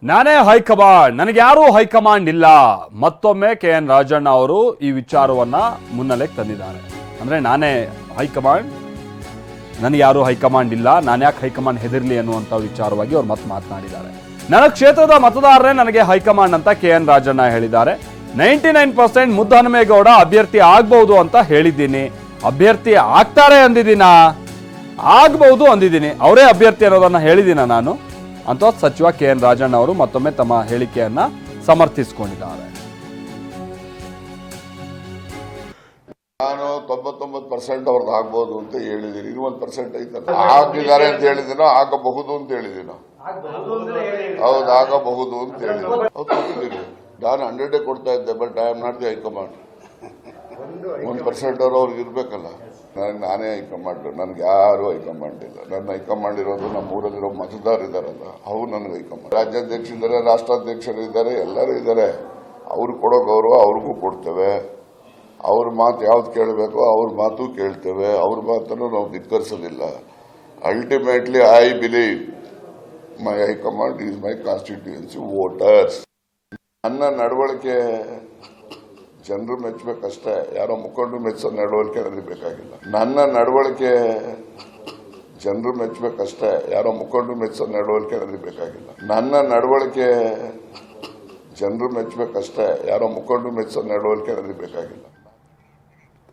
ನಾನೇ ಹೈಕಮಾಂಡ್, ನನಗೆ ಯಾರೂ ಹೈಕಮಾಂಡ್ ಇಲ್ಲ. ಮತ್ತೊಮ್ಮೆ KN ರಾಜಣ್ಣ ಅವರು ಈ ವಿಚಾರವನ್ನ ಮುನ್ನೆಲೆಗೆ ತಂದಿದ್ದಾರೆ. ಅಂದ್ರೆ ನಾನೇ ಹೈಕಮಾಂಡ್, ನನಗೆ ಯಾರೂ ಹೈಕಮಾಂಡ್ ಇಲ್ಲ, ನಾನು ಯಾಕೆ ಹೈಕಮಾಂಡ್ ಹೆದರ್ಲಿ ಅನ್ನುವಂಥ ವಿಚಾರವಾಗಿ ಅವ್ರು ಮತ್ತೆ ಮಾತನಾಡಿದ್ದಾರೆ. ನನ್ನ ಕ್ಷೇತ್ರದ ಮತದಾರರೇ ನನಗೆ ಹೈಕಮಾಂಡ್ ಅಂತ KN ರಾಜಣ್ಣ ಹೇಳಿದ್ದಾರೆ. 99% ಮುದ್ದಹನುಮೇಗೌಡ ಅಭ್ಯರ್ಥಿ ಆಗ್ಬಹುದು ಅಂತ ಹೇಳಿದ್ದೀನಿ. ಅಭ್ಯರ್ಥಿ ಆಗ್ತಾರೆ ಅಂದಿದ್ದೀನ, ಆಗ್ಬಹುದು ಅಂದಿದ್ದೀನಿ, ಅವರೇ ಅಭ್ಯರ್ಥಿ ಅನ್ನೋದನ್ನ ಹೇಳಿದ್ದೀನ ನಾನು ಅಂತ ಸಚಿವ KN ರಾಜಣ್ಣ ಅವರು ಮತ್ತೊಮ್ಮೆ ತಮ್ಮ ಹೇಳಿಕೆಯನ್ನ ಸಮರ್ಥಿಸಿಕೊಂಡಿದ್ದಾರೆ. ನಾನು 99% ಅವ್ರದ್ದು ಆಗ್ಬಹುದು ಅಂತ ಹೇಳಿದ್ದೀನಿ. 1% ಐತೆ ಆಗಿದ್ದಾರೆ ಅಂತ ಹೇಳಿದಿನೋ ಆಗಬಹುದು ಅಂತ ಹೇಳಿದಿನೋ? ಹೌದು, ಆಗಬಹುದು ಅಂತ ಹೇಳಿದ್ದೀನಿ. ನಾನು 100 ಕೊಡ್ತಾ ಇದ್ದೆ, but I am not the high command. 1% ಅವ್ರಿಗೆ ಇರ್ಬೇಕಲ್ಲ. ನಾನೇ ಹೈಕಮಾಂಡ್, ನನ್ಗೆ ಯಾರು ಹೈಕಮಾಂಡ್ ಇಲ್ಲ. ನನ್ನ ಹೈಕಮಾಂಡ್ ಇರೋದು ನಮ್ಮ ಊರಲ್ಲಿರೋ ಮತದಾರ ಇದಾರಲ್ಲ, ಅವ್ರು ನನಗೆ ಹೈಕಮಾಂಡ್. ರಾಜ್ಯಾಧ್ಯಕ್ಷರಿದ್ದಾರೆ, ರಾಷ್ಟ್ರಾಧ್ಯಕ್ಷರಿದ್ದಾರೆ, ಎಲ್ಲರೂ ಇದ್ದಾರೆ. ಅವ್ರು ಕೊಡೋ ಗೌರವ ಅವ್ರಿಗೂ ಕೊಡ್ತೇವೆ. ಅವ್ರ ಮಾತು ಯಾವ್ದು ಕೇಳಬೇಕು ಅವ್ರ ಮಾತು ಕೇಳ್ತೇವೆ. ಅವ್ರ ಮಾತನ್ನು ನಾವು ಧಿಕ್ಕರಿಸೋದಿಲ್ಲ. Ultimately I believe my high command is my constituency voters. ನನ್ನ ನಡವಳಿಕೆ ಜನರು ಮೆಚ್ಚಬೇಕಷ್ಟೇ, ಯಾರೋ ಮುಖಂಡರು ಮೆಚ್ಚೋ ನಡವಳಿಕೆ ನನಗೆ ಬೇಕಾಗಿಲ್ಲ. ನನ್ನ ನಡವಳಿಕೆ ಜನರು ಮೆಚ್ಚಬೇಕಷ್ಟೇ, ಯಾರೋ ಮುಖಂಡರು ಮೆಚ್ಚೋ ನಡವಳಿಕೆ ನನಗೆ ಬೇಕಾಗಿಲ್ಲ. ನನ್ನ ನಡವಳಿಕೆ ಜನರು ಮೆಚ್ಚಬೇಕಷ್ಟೇ, ಯಾರೋ ಮುಖಂಡರು ಮೆಚ್ಚೋ ನಡವಳಿಕೆ ನನಗೆ ಬೇಕಾಗಿಲ್ಲ.